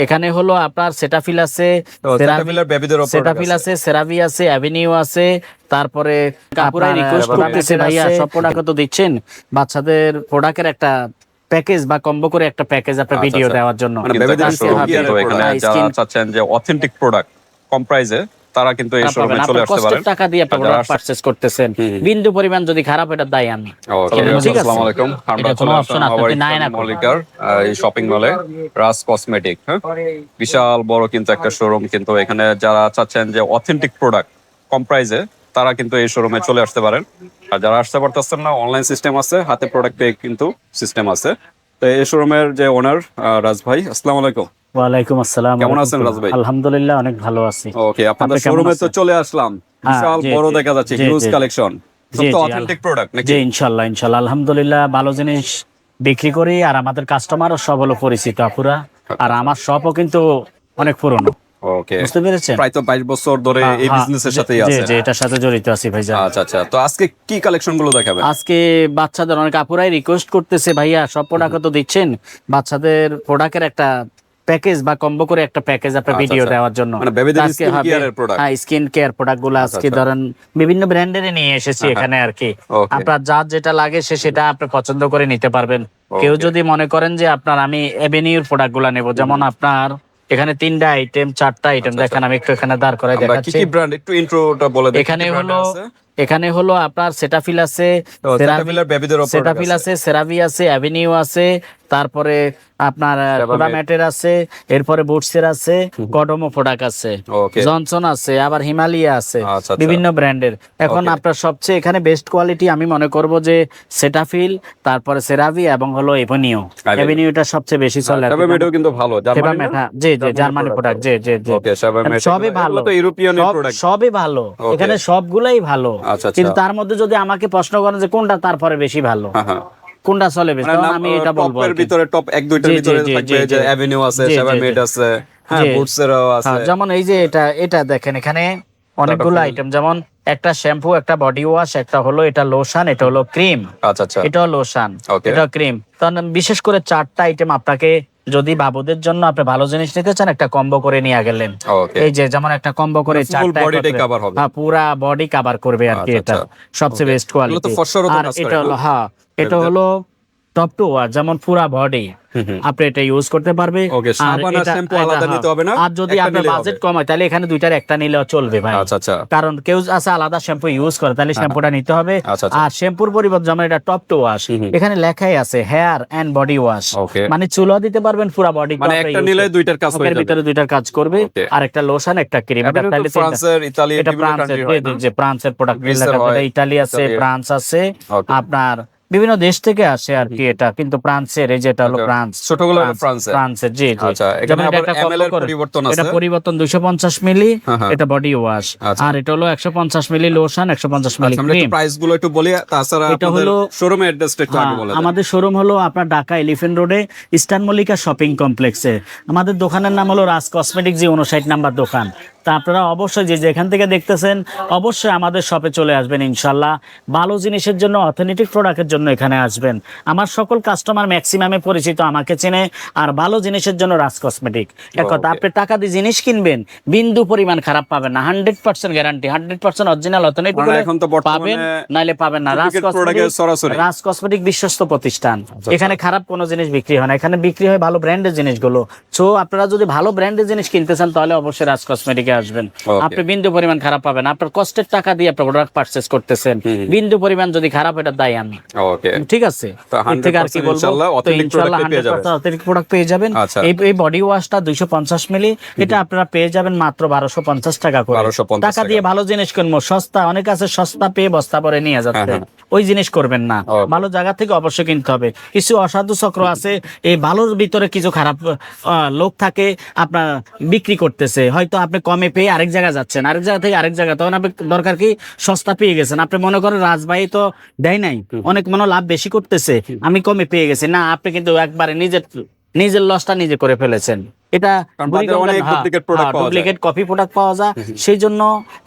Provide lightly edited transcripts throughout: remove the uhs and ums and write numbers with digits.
এখানে হলো আপনার সেটাফিল আছে, সেটাফিল আছে, সেরাভি আছে, অ্যাভিনিউ আছে, তারপরে কাপুরাই রিকোয়েস্ট করতেছে ভাইয়া সব প্রোডাক্ট তো দিচ্ছেন, বাচ্চাদের প্রোডাক্টের একটা প্যাকেজ বা কম্বো করে একটা প্যাকেজ আপনার ভিডিও দেওয়ার জন্য। এখানে যারা চাচ্ছেন যে অথেন্টিক প্রোডাক্ট কম প্রাইসে, তারা কিন্তু এই শোরুমে চলে আসতে পারেন। টাকা দিয়ে আপনি প্রোডাক্ট পারচেজ করতেছেন, বিন্দু পরিমাণ যদি খারাপ এটা দায় আমি। ঠিক আছে, আসসালামু আলাইকুম। আমরা চলে আসলাম মল্লিকার এই শপিং মলে, রাজ কসমেটিক। বিশাল বড় কিন্তু একটা শোরুম, কিন্তু এখানে যারা চাচ্ছেন যে অথেন্টিক প্রোডাক্ট কম প্রাইসে, তারা কিন্তু এই শোরুমে চলে আসতে পারেন। আর যারা আসতে পারতেছেন না, অনলাইন সিস্টেম আছে, হাতে প্রোডাক্ট পেয়ে কিন্তু সিস্টেম আছে। তো এই শোরুমের যে ওনার রাজ ভাই, আসসালামু আলাইকুম। ওয়ালাইকুম আসসালাম। কেমন আছেন রাজ ভাই? আলহামদুলিল্লাহ অনেক ভালো আছি। ওকে, আপনাদের শোরুমে তো চলে আসলাম। বিশাল বড় দেখা যাচ্ছে, হিউজ কালেকশন, সব তো অথেন্টিক প্রোডাক্ট নাকি? জি ইনশাআল্লাহ ইনশাআল্লাহ আলহামদুলিল্লাহ ভালো জিনিস বিক্রি করি, আর আমাদের কাস্টমারও সব হলো পরিচিত আপুরা, আর আমার শপও কিন্তু অনেক পুরনো। ওকে, বুঝতে পেরেছেন, প্রায় তো 22 বছর ধরে এই বিজনেসের সাথেই আছেন। জি এটার সাথে জড়িত আছি ভাইজান। আচ্ছা আচ্ছা, তো আজকে কি কালেকশন গুলো দেখাবেন? আজকে বাচ্চাদের অনেক আপুরাই রিকোয়েস্ট করতেছে ভাইয়া সব প্রোডাক্ট তো দিচ্ছেন, বাচ্চাদের প্রোডাক্টের একটা প্যাকেজ বা কম্বো করে একটা প্যাকেজ আপনার ভিডিও দেওয়ার জন্য। মানে বেবিদের স্কিন কেয়ারের প্রোডাক্ট। হ্যাঁ, স্কিন কেয়ার প্রোডাক্ট গুলো আজকে ধরেন বিভিন্ন ব্র্যান্ডের নিয়ে এসেছি এখানে আর কি। আপনার যার যেটা লাগে সেটা আপনি পছন্দ করে নিতে পারবেন। কেউ যদি মনে করেন যে আপনার আমি এভিনিউর প্রোডাক্ট গুলা নেবো, যেমন আপনার এখানে 3টা আইটেম 4টা আইটেম দেখেন, আমি একটু এখানে দাঁড় করাই দেখাচ্ছি। কি কি ব্র্যান্ড একটু ইন্ট্রোটা বলে দেন। এখানে হলো আপনার সেটাফিল আছে, সেটাফিল আছে, সেরাভি আছে, অ্যাভিনিউ আছে, তারপরে আপনার কোডামেটের আছে, এরপরে বুটসের আছে, কডমো প্রোডাক্ট আছে, জনসন আছে, আবার হিমালয়া আছে, বিভিন্ন ব্র্যান্ডের। এখন আপনার সবচেয়ে এখানে বেস্ট কোয়ালিটি আমি মনে করব যে সেটাফিল, তারপরে সেরাভি এবং হলো এভিনিউ। এভিনিউটা সবচেয়ে বেশি চলে। সেভামেটাও কিন্তু ভালো, জার্মানি। জি জি জার্মানি প্রোডাক্ট, জি জি জি। ওকে, সেভামেট সবই ভালো, তো ইউরোপিয়ান প্রোডাক্ট, সবই ভালো, এখানে সবগুলাই ভালো। কিন্তু তার মধ্যে যদি আমাকে প্রশ্ন করেন যে কোনটা তারপরে বেশি ভালো, কোনটা চলে বেশি, তখন আমি এটা বলবো টপের ভিতরে টপ 1-2টার ভিতরে থাকবে যে অ্যাভিনিউ আছে, সেভামেট আছে, হ্যাঁ বুটসেরও আছে। যেমন এই যে এটা দেখেন, এখানে অনেকগুলো আইটেম, যেমন একটা শ্যাম্পু, একটা বডি ওয়াশ, একটা হলো এটা লোশন, এটা হলো ক্রিম। আচ্ছা আচ্ছা, এটাও লোশন, এটা ক্রিম। তখন বিশেষ করে 4টা আইটেম আপনাকে, যদি বাবুদের জন্য আপনি ভালো জিনিস নিতে চান একটা কম্বো করে নিয়ে গেলেন। এই যে যেমন একটা কম্বো করে 4টা পুরা বডি কভার করবে আর কি, এটা সবচেয়ে বেস্ট কোয়ালিটি। আর এটা হলো এটা হলো টপ টু ওয়াশ, যেমন পুরা বডি আপনি এটা ইউজ করতে পারবে। আর যদি আপনার বাজেট কম হয় তাহলে এখানে 2টার একটা নিলেও চলবে ভাই। কারণ কেউ আছে আলাদা শ্যাম্পু ইউজ করে, তাহলে শ্যাম্পুটা নিতে হবে। আর শ্যাম্পুর পরিবর্তে যেমন এটা টপ টু ওয়াশ, এখানে লেখাই আছে হেয়ার এন্ড বডি ওয়াশ, মানে চুলও দিতে পারবেন, পুরা বডি, মানে একটা নিলে 2টার কাজ হয়ে যাবে, ভিতরে 2টার কাজ করবে। আর একটা লোশন, একটা ক্রিম। এটা ফ্রান্সের, ইতালি, এটা ফ্রান্সের ফ্রান্সের প্রোডাক্ট, ইতালি আছে, ফ্রান্স আছে, আপনার বিভিন্ন দেশ থেকে আসে আর কি এটা, কিন্তু ফ্রান্সের, এই যেটা হলো ফ্রান্স, ছোটগুলো ফ্রান্সের। জি জি, এখানে একটা এমএল এর পরিবর্তন আছে, এটা পরিবর্তন 250 মিলি, এটা বডি ওয়াশ। আর এটা হলো 150 মিলি লোশন, 150 মিলি ক্রিম। প্রাইস গুলো একটু বলি, তাছাড়া এটা হলো শোরুমের অ্যাড্রেসটা একটু আগে বলে দেন। আমাদের শোরুম হলো আপনার ঢাকা এলিফ্যান্ট রোডে ইস্টার্ন মল্লিকা শপিং কমপ্লেক্সে। আমাদের দোকানের নাম হলো রাজ কসমেটিক, যে 59 নাম্বার দোকান। তা আপনারা অবশ্যই যে যেখান থেকে দেখতেছেন অবশ্যই আমাদের শপে চলে আসবেন ইনশাল্লাহ। ভালো জিনিসের জন্য, অথেন্টিক প্রোডাক্টের জন্য এখানে আসবেন। আমার সকল কাস্টমার ম্যাক্সিমামে পরিচিত, আমাকে চেনে। আর ভালো জিনিসের জন্য রাজ কসমেটিক। এক কথা, আপনি টাকা দিয়ে জিনিস কিনবেন, বিন্দু পরিমাণ খারাপ পাবেন না, 100% গ্যারান্টি, 100% অরিজিনাল অথেন্টিক পাবেন, নাইলে পাবেন না। রাজ কসমেটিক বিশ্বস্ত প্রতিষ্ঠান, এখানে খারাপ কোনো জিনিস বিক্রি হয় না, এখানে বিক্রি হয় ভালো ব্র্যান্ডের জিনিসগুলো। সো আপনারা যদি ভালো ব্র্যান্ডের জিনিস কিনতে চান তাহলে অবশ্যই রাজ কসমেটিকে আসবেন। আপনি বিন্দু পরিমাণ খারাপ পাবেন, আপনার কষ্টের টাকা দিয়ে আপনি প্রোডাক্ট পারচেজ করতেছেন, বিন্দু পরিমাণ যদি খারাপ এটা দায় আমি। ঠিক আছে, এর থেকে আর কি বলবো, ইনশাআল্লাহ অথেন্টিক প্রোডাক্ট পেয়ে যাবেন। এই বডি ওয়াশটা 250 মিলি, এটা আপনারা পেয়ে যাবেন মাত্র 1250 টাকা করে। টাকা দিয়ে ভালো জিনিস কিনবো, সস্তা, অনেক আছে সস্তা পেয়ে বস্তা ভরে নিয়ে যাচ্ছে, ওই জিনিস করবেন না। ভালো জায়গা থেকে অবশ্যই কিনতে হবে। কিছু অসাধু চক্র আছে, এই ভালোর ভিতরে কিছু খারাপ লোক থাকে, আপনার বিক্রি করতেছে, হয়তো আপনি কমে পেয়ে আরেক জায়গায় যাচ্ছেন, আরেক জায়গা থেকে আরেক জায়গা, তখন আপনি দরকার কি সস্তা পেয়ে গেছেন, আপনি মনে করেন রাজভাই তো দেয় নাই, অনেক মনে লাভ বেশি করতেছে, আমি কমে পেয়ে গেছি, না, আপনি কিন্তু একবারে নিজের লসটা নিজে করে ফেলেছেন। এটা ডুপ্লিকেট কপি প্রোডাক্ট পাওয়া যায়। সেই জন্য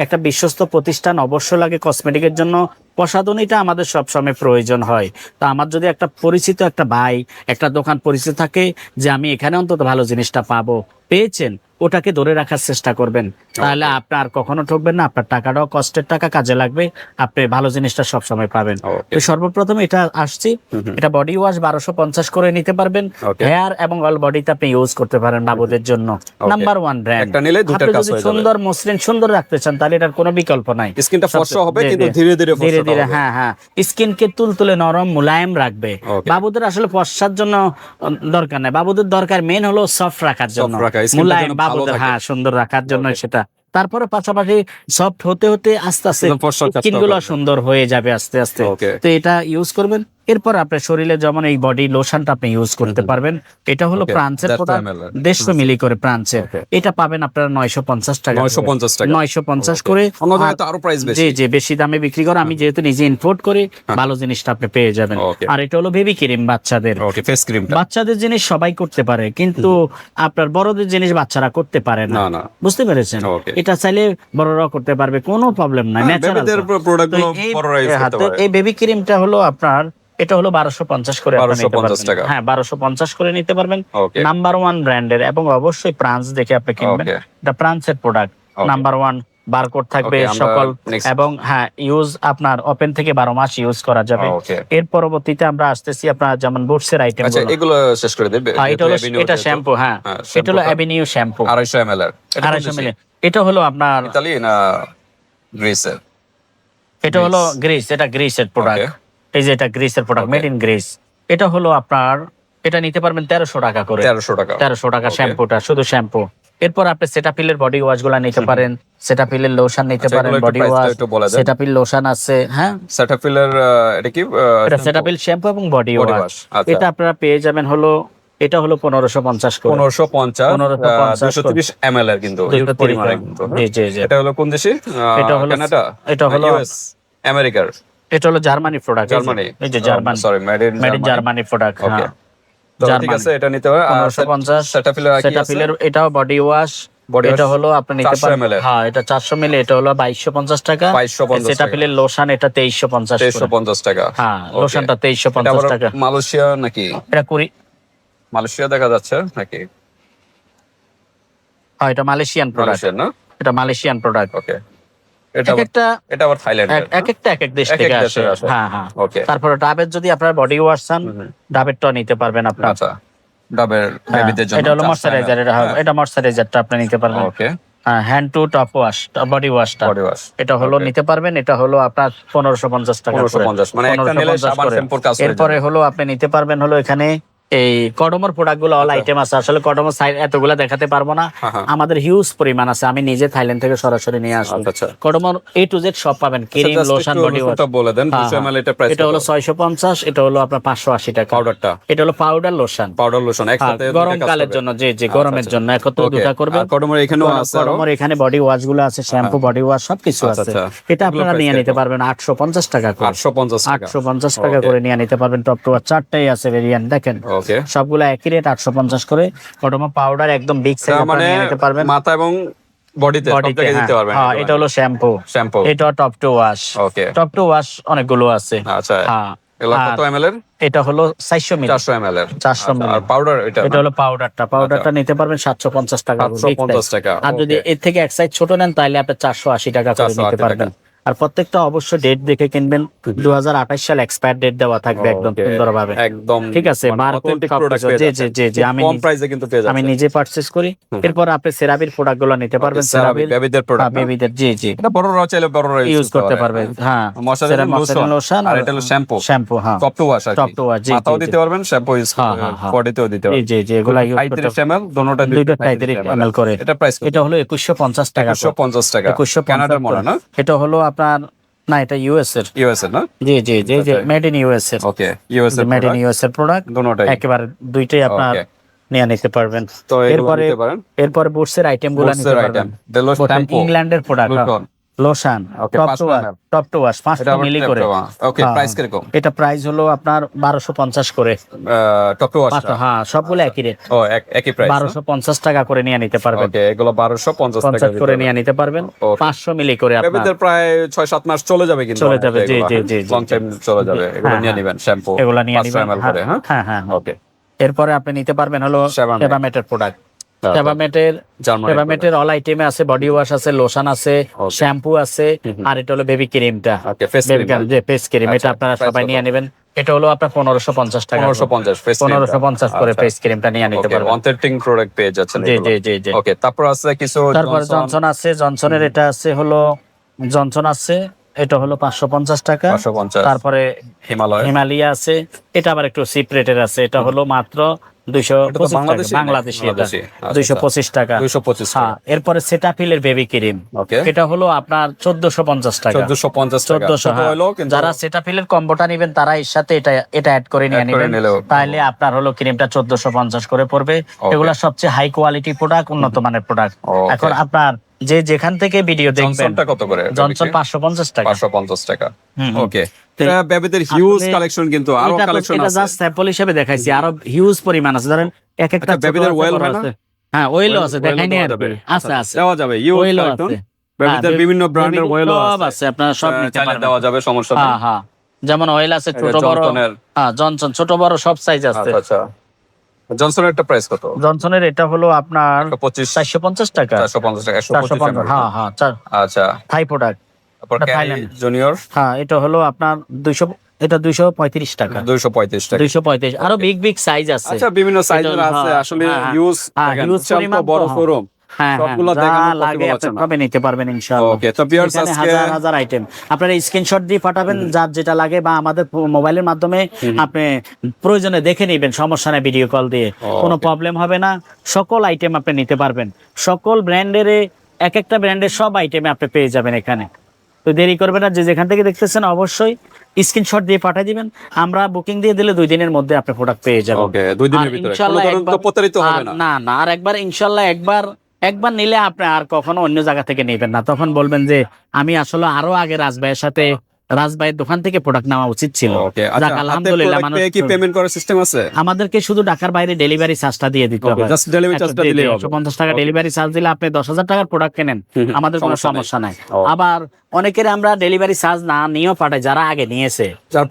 একটা বিশ্বস্ত প্রতিষ্ঠান অবশ্য লাগে কসমেটিকের জন্য। প্রসাধনীটা আমাদের সবসময় প্রয়োজন হয়। তা আমার যদি একটা পরিচিত একটা ভাই, একটা দোকান পরিচিত থাকে যে আমি এখানে অন্তত ভালো জিনিসটা পাবো, পেয়েছেন ওটাকে ধরে রাখার চেষ্টা করবেন, তাহলে আপনার কখনো ঠকবেন না, আপনার টাকাটাও কষ্টের টাকা কাজে লাগবে, আপনি ভালো জিনিসটা সব সময় পাবেন। তো সর্বপ্রথম এটা আসছি, এটা বডি ওয়াশ 1250 করে নিতে পারবেন, হেয়ার এবং অল বডিতে আপনি ইউজ করতে পারেন বাবুদের জন্য। নাম্বার 1 ব্র্যান্ড, একটা নিলে দুইটার কাজ হয়ে যাবে। সুন্দর মসৃণ সুন্দর রাখতে চান তাহলে এটার কোনো বিকল্প নাই। স্কিনটা ফর্সা হবে কিন্তু ধীরে ধীরে ধীরে ধীরে, হ্যাঁ হ্যাঁ, স্কিনকে তুলতুলে নরম মুলায়েম রাখবে। বাবুদের আসলে ফর্সার জন্য দরকার নাই, বাবুদের দরকার মেন হলো সফট রাখার জন্য, মুলায়েম বাবুদের, হ্যাঁ সুন্দর রাখার জন্য সেটা। তারপরে পাশাপাশি সফট হতে হতে আস্তে আস্তে স্কিনগুলো সুন্দর হয়ে যাবে আস্তে আস্তে। তো এটা ইউজ করবেন। এরপর আপনার শরীরে যেমন এই বডি লোশনটা আপনি ইউজ করতে পারবেন। এটা হলো প্রান্সের প্রোডাক্ট, 150 মিলি করে প্রান্সের। এটা পাবেন আপনারা 950 টাকা, 950 করে। আরো প্রাইস বেশি, জি জি, বেশি দামে বিক্রি করে, আমি যেহেতু নিজে ইম্পোর্ট করি, ভালো জিনিসটা আপনি পেয়ে যাবেন। আর এটা হলো বেবি ক্রিম বাচ্চাদের, বাচ্চাদের জিনিস সবাই করতে পারে, কিন্তু আপনার বড়দের জিনিস বাচ্চারা করতে পারে না, বুঝতে পেরেছেন? এটা চাইলে বড়রাও করতে পারবে, কোনো প্রবলেম নাই, ন্যাচারাল প্রোডাক্ট। এই বেবি ক্রিমটা হলো আপনার, এটা হলো 1250 করে, 1250 টাকা, হ্যাঁ 1250 করে নিতে পারবেন। নাম্বার 1 ব্র্যান্ডের, এবং অবশ্যই প্রান্স দেখে আপনি কিনবেন। এটা প্রান্সের প্রোডাক্ট, নাম্বার 1 বারকোড থাকবে সকল, এবং হ্যাঁ ইউজ আপনার ওপেন থেকে 12 মাস ইউজ করা যাবে। এর পরবর্তীতে আমরা আসতেছি আপনার যেমন বুটসের আইটেম, আচ্ছা এগুলো শেষ করে দেবে। এটা শ্যাম্পু, হ্যাঁ এটা হলো অ্যাভিনিউ শ্যাম্পু 250 ml এর, 250 মিলি। এটা হলো আপনার ইতালি না গ্রিসের? এটা হলো গ্রিস, এটা গ্রিসের প্রোডাক্ট। এই যে এটা গ্রিসের প্রোডাক্ট, মেড ইন গ্রিস। এটা হলো আপনার, এটা নিতে পারবেন 1300 টাকা করে, 1300 টাকা শ্যাম্পুটা, শুধু শ্যাম্পু। এরপর আপনি সেটাফিলের বডি ওয়াশ গুলা নিতে পারেন, সেটাফিলের লোশন নিতে পারেন, বডি ওয়াশ, সেটাফিল লোশন আছে, হ্যাঁ সেটাফিলের। এটা কি? এটা সেটাফিল শ্যাম্পু এবং বডি ওয়াশ। এটা আপনারা পেয়ে যাবেন হলো, এটা হলো 1550 করে, 1550 230 ml এর, কিন্তু পরিমাণে কিন্তু। জি জি জি। এটা হলো কোন দেশি? এটা হলো কানাডা, এটা হলো ইউএস, আমেরিকার? এটা হলো জার্মানি প্রোডাক্ট, জার্মানি, এই যে German, sorry made in Germany product. হ্যাঁ ঠিক আছে, এটা নিতে হবে 1550। সেটাফিলের এটাও বডি ওয়াশ, এটা হলো আপনি নিতে পারেন, হ্যাঁ এটা 400 মিলি, এটা হলো 2250 টাকা। সেটাফিলের লোশন এটা 2350 টাকা, হ্যাঁ লোশনটা 2350 টাকা। মালয়েশিয়া নাকি? এটা কুড়ি, মালয়েশিয়া দেখা যাচ্ছে নাকি? হ্যাঁ এটা মালয়েশিয়ান প্রোডাক্ট না, এটা মালয়েশিয়ান প্রোডাক্ট। ওকে, এটা আবার থাইল্যান্ডের, এক এক দেশ থেকে আসে। হ্যাঁ হ্যাঁ, ওকে। তারপরে ডাবের যদি আপনারা বডি ওয়াশ চান, ডাবেরটা নিতে পারবেন আপনারা। আচ্ছা, ডাবের বেবিদের জন্য এটা হলো ময়শ্চারাইজার, এটা ময়শ্চারাইজারটা আপনি নিতে পারবেন। Okay, hand to top wash, body ওয়াশটা, এটা হলো নিতে পারবেন। এটা হলো আপনার 1550 টাকা করে, 1550, মানে একটা নিলে সাবান শ্যাম্পুর কাজ হয়ে যাবে। এরপরে হলো আপনি নিতে পারবেন হলো এখানে এই কডমোর প্রোডাক্ট গুলো, অল আইটেম আছে। আসলে কডমোর সাইড এতগুলা দেখাতে পারবো না, আমাদের হিউজ পরিমাণ আছে, আমি নিজে থাইল্যান্ড থেকে সরাসরি নিয়ে আসি। কডমোর A to Z সব পাবেন, ক্রিম, লোশন, বডি ওয়াশ। বলে দেন 200 ml এটা প্রাইস। এটা হলো 650, এটা হলো আপনার 580 টাকা। পাউডারটা, এটা হলো পাউডার লোশন, একসাথে গরম কালের জন্য, জি জি গরমের জন্য একত্রে দুটো করবেন। আর কডমোর এখানেও আছে, কডমোর এখানে বডি ওয়াশ গুলো আছে, শ্যাম্পু, বডি ওয়াশ সবকিছু আছে। এটা আপনারা নিয়ে নিতে পারবেন 850 টাকা করে, 850 টাকা করে নিয়ে নিতে পারবেন। টপ টু ওয়াশ চারটাই আছে ভেরিয়েন্ট, দেখেন সবগুলো একই রেট, 850 করে। কডমো পাউডার একদম বিগ সাইজ আপনি নিয়ে নিতে পারবেন, মাথা এবং বডিতে সব জায়গায় দিতে পারবেন। হ্যাঁ এটা হলো শ্যাম্পু, এটা top to wash. Okay, top to wash অনেকগুলো আছে। আচ্ছা, হ্যাঁ এগুলো কত ml এর? এটা হলো 400 মিলি, 400 ml এর, 400 মিলি। আর পাউডার এটা হলো পাউডারটা নিতে পারবেন 750 টাকা, 750 টাকা। আর যদি এর থেকে এক সাইজ ছোট নেন তাহলে আপনি 480 টাকা করে নিতে পারবেন। আর প্রত্যেকটা অবশ্যই ডেট দেখে কিনবেন, 2028 সাল এক্সপায়ার ডেট দেওয়া থাকবে একদম সুন্দরভাবে, একদম ঠিক আছে। বারকোড প্রোডাক্ট, জি জি জি, আমি কম প্রাইসে কিন্তু পেয়ে যাচ্ছেন, আমি নিজে পারচেজ করি। এরপর আপনি সেরাবির প্রোডাক্টগুলো নিতে পারবেন, সেরাবির বেবিদের প্রোডাক্ট, বেবিদের, জি জি, এটা বড়রা চাইলে বড়রা ইউজ করতে পারবে। হ্যাঁ ময়শ্চারাইজার লোশন, আর এটা হলো শ্যাম্পু, হ্যাঁ top to wash, top to wash, জি মাথাও দিতে পারবেন, শ্যাম্পু ইউজ বডিতেও দিতে পারবেন, জি জি, এগুলা ইউজ করতে 35 ml, দুটোটা 35 ml করে। এটা প্রাইস, এটা হলো 2150 টাকা, 2150 টাকা, 2150 কানাডার মনে না? এটা হলো আপনার, না এটা ইউএস এর, না? জি জি জি জি, মেড ইন ইউএস এর। ওকে, ইউএস এর, মেড ইন ইউএস এর প্রোডাক্ট, দুটোটাই একেবারে দুইটাই আপনার নিয়ে নিতে পারবেন। তো এরপরে বুটসের আইটেমগুলো নিতে পারবেন, ইংল্যান্ডের product, lotion, top to wash 500 মিলি করে। ওকে, প্রাইস কিরকম? এটা প্রাইস হলো আপনার 1250 করে, টপ টু ওয়াশ, হ্যাঁ সবগুলো একই রেট, একই প্রাইস, 1250 টাকা করে নিয়ে নিতে পারবেন। ওকে, এগুলো 1250 টাকা করে নিয়ে নিতে পারবেন, 500 মিলি করে। আপনাদের প্রায় 6-7 মাস চলে যাবে, কিন্তু চলে যাবে, জি জি জি, লং টাইম চলে যাবে। এগুলো নিয়ে নেবেন, শ্যাম্পু এগুলো নিয়ে নেবেন, ml করে। হ্যাঁ হ্যাঁ, ওকে। এরপরে আপনি নিতে পারবেন হলো সেবামেটের প্রোডাক্ট, ফেভামেটের অল আইটেমে আছে, বডি ওয়াশ আছে, লোশন আছে, শ্যাম্পু আছে, আর এটা হলো বেবি ক্রিমটা, যে ফেস ক্রিম, এটা আপনারা সবাই নিয়ে নেবেন। এটা হলো আপনার 1550 টাকা, 1550 করে ফেস ক্রিমটা নিয়ে নিতে পারবেন। অথেন্টিক প্রোডাক্ট পেয়ে যাচ্ছেন। জি। ওকে, তারপর আছে কিছু, তারপর জনসন আছে, জনসনের এটা আছে হলো জনসন আছে, এটা হলো 550 টাকা। 550। তারপরে হিমালয়া আছে, এটা আবার একটু চিপ রেটের আছে, এটা হলো মাত্র 225 টাকা বাংলাদেশি, এটা 225 টাকা। হ্যাঁ, এরপরে সেটাফিলের বেবি ক্রিম, এটা হলো আপনার 1450 টাকা। 1450। যারা সেটাফিলের কম্বোটা নেবেন তারা এর সাথে এটা অ্যাড করে নিয়ে নেবেন, তাহলে আপনার হলো ক্রিমটা 1450 করে পড়বে। এগুলা সবচেয়ে হাই কোয়ালিটি প্রোডাক্ট, উন্নত মানের প্রোডাক্ট। এখন আপনার যে যেখান থেকে ভিডিও দেখবেন, কত করে জনসন 550 টাকা। 550 টাকা। ওকে, বেবিদের হিউজ কালেকশন, কিন্তু আরো কালেকশন আছে। এটা জাস্ট স্যাম্পল হিসেবে দেখাইছি, আরো হিউজ পরিমাণ আছে। ধরেন এক একটা বেবিদের ওয়েল আছে, হ্যাঁ ওয়েলও আছে, দেখাইনি আর কি, আছে দেওয়া যাবে। ওয়েলও আছে, বেবিদের বিভিন্ন ব্র্যান্ডের ওয়েলও আছে, আপনারা সব নিতে পারবেন, দেওয়া যাবে, সমস্যা নেই। হ্যাঁ, যেমন অয়েল আছে ছোট বড়, হ্যাঁ জনসন ছোট বড় সব সাইজ আছে। আচ্ছা, জনসনের একটা প্রাইস কত? জনসনের এটা হলো আপনার 450 টাকা। 450 টাকা, 125 টাকা। হ্যাঁ, আচ্ছা, থাই প্রোডাক্ট, জুনিয়র। হ্যাঁ, এটা হলো আপনার 200, এটা 235 টাকা। 235 টাকা, 235। আরো বিগ সাইজ আছে। আচ্ছা, বিভিন্ন সাইজের আছে, আসলে হিউজ বড় শোরুম, সবগুলো দেখানো পসিবল আছে না, আপনি নিতে পারবেন ইনশাআল্লাহ। ওকে, তো ভিউয়ার্স আজকে হাজার আইটেম, আপনারা স্ক্রিনশট দিয়ে পাঠাবেন যার যেটা লাগে, বা আমাদের মোবাইলের মাধ্যমে আপনি প্রয়োজনে দেখে নেবেন, সমস্যা নেই, ভিডিও কল দিয়ে কোনো প্রবলেম হবে না। সকল আইটেম আপনি নিতে পারবেন, সকল ব্র্যান্ডের, এক একটা ব্র্যান্ডের সব আইটেমে আপনি পেয়ে যাবেন এখানে। তো দেরি করবেন না, যে যেখান থেকে দেখতেছেন অবশ্যই স্ক্রিনশট দিয়ে পাঠিয়ে দিবেন। আমরা বুকিং দিয়ে দিলে 2 দিনের মধ্যে আপনি প্রোডাক্ট পেয়ে যাবেন। ওকে, 2 দিনের ভিতরে কোনো ধরনের তো প্রতারিত হবে না। না, আর একবার ইনশাআল্লাহ একবার নিলে আপনি আর কখনো অন্য জায়গা থেকে নেবেন না। তখন বলবেন যে আমি আসলে আরো আগে রাজভাইয়ের দোকান থেকে প্রোডাক্ট নেওয়া উচিত ছিল। আলহামদুলিল্লাহ, কি পেমেন্ট করার সিস্টেম আছে? আমাদেরকে শুধু ঢাকার বাইরে ডেলিভারি চার্জটা দিয়ে দিতে হবে, জাস্ট ডেলিভারি চার্জটা দিলেই হবে। 150 টাকা ডেলিভারি চার্জ দিলে আপনি 10,000 টাকার প্রোডাক্ট কেনেন, আমাদের কোনো সমস্যা নাই। আবার অনেকের আমরা ডেলিভারি চার্জ না নিয়েও পাঠাই, যারা আগে নিয়েছে, যারা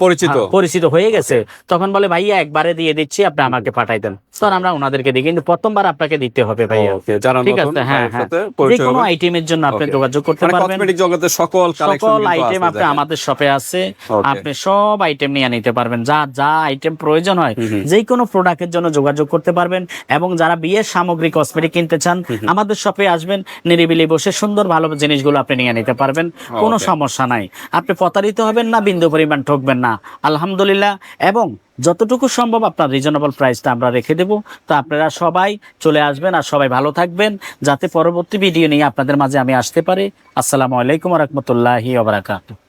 পরিচিত হয়ে গেছে, তখন বলে ভাইয়া একবারে দিয়ে দিচ্ছি, আপনি আমাকে পাঠাই দেন, তখন আমরা ওনাদেরকে দিই। কিন্তু প্রথমবার আপনাকে দিতে হবে ভাইয়া, ঠিক আছে? হ্যাঁ, যে কোনো আইটেমের জন্য আপনি যোগাযোগ করতে পারবেন। কসমেটিক জগতের সকল আইটেম আপনি আমাদের শপে আছে, আপনি সব আইটেম নিয়ে নিতে পারবেন। যা আইটেম প্রয়োজন হয়, যে কোনো প্রোডাক্টের জন্য যোগাযোগ করতে পারবেন। এবং যারা বিয়ের সামগ্রী কসমেটিক কিনতে চান, আমাদের শপে আসবেন, নিরিবিলি বসে সুন্দর ভালো জিনিসগুলো আপনি নিয়ে নিতে পারবেন, কোনো সমস্যা নাই। আপনি প্রতারিত হবেন না, বিন্দু পরিমাণ ঠকবেন না, আলহামদুলিল্লাহ। এবং যতটুকু সম্ভব আপনার রিজনেবল প্রাইসটা আমরা রেখে দেব। তো আপনারা সবাই চলে আসবেন, আর সবাই ভালো থাকবেন, যাতে পরবর্তী ভিডিও নিয়ে আপনাদের মাঝে আমি আসতে পারি। আসসালামু আলাইকুম ওয়া রাহমাতুল্লাহি ওয়া বারাকাতুহু।